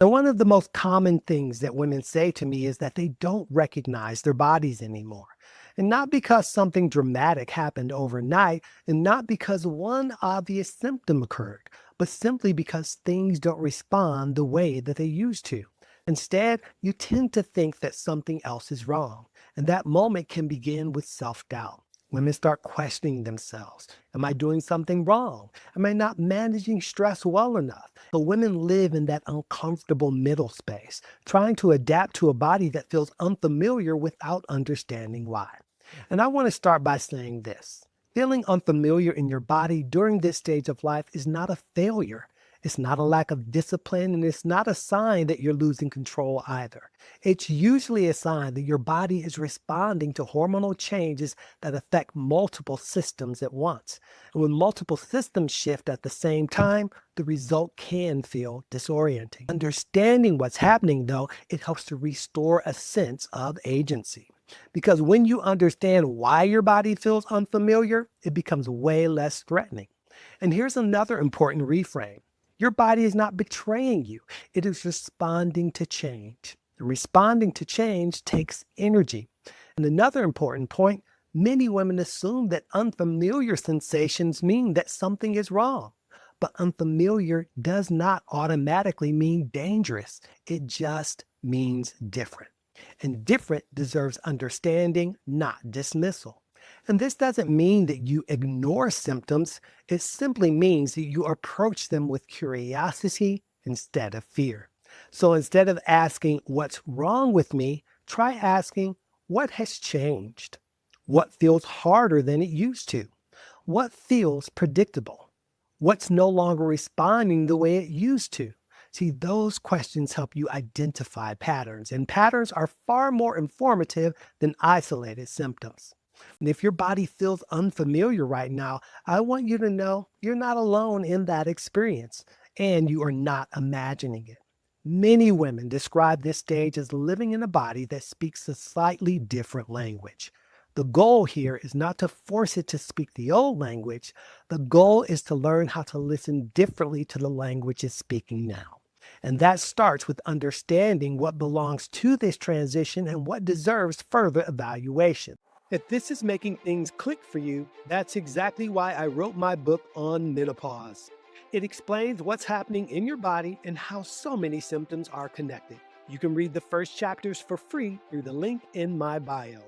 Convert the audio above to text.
And one of the most common things that women say to me is that they don't recognize their bodies anymore. And not because something dramatic happened overnight, and not because one obvious symptom occurred, but simply because things don't respond the way that they used to. Instead, you tend to think that something else is wrong. And that moment can begin with self doubt. Women start questioning themselves. Am I doing something wrong? Am I not managing stress well enough? So women live in that uncomfortable middle space, trying to adapt to a body that feels unfamiliar without understanding why. And I want to start by saying this. Feeling unfamiliar in your body during this stage of life is not a failure. It's not a lack of discipline, and it's not a sign that you're losing control either. It's usually a sign that your body is responding to hormonal changes that affect multiple systems at once. And when multiple systems shift at the same time, the result can feel disorienting. Understanding what's happening, though, it helps to restore a sense of agency. Because when you understand why your body feels unfamiliar, it becomes way less threatening. And here's another important reframe. Your body is not betraying you. It is responding to change. And responding to change takes energy. And another important point, many women assume that unfamiliar sensations mean that something is wrong. But unfamiliar does not automatically mean dangerous. It just means different. And different deserves understanding, not dismissal. And this doesn't mean that you ignore symptoms. It simply means that you approach them with curiosity instead of fear. So instead of asking, what's wrong with me? Try asking, what has changed? What feels harder than it used to? What feels predictable? What's no longer responding the way it used to? See, those questions help you identify patterns, and patterns are far more informative than isolated symptoms. And if your body feels unfamiliar right now, I want you to know you're not alone in that experience, and you are not imagining it. Many women describe this stage as living in a body that speaks a slightly different language. The goal here is not to force it to speak the old language. The goal is to learn how to listen differently to the language it's speaking now. And that starts with understanding what belongs to this transition and what deserves further evaluation. If this is making things click for you, that's exactly why I wrote my book on menopause. It explains what's happening in your body and how so many symptoms are connected. You can read the first chapters for free through the link in my bio.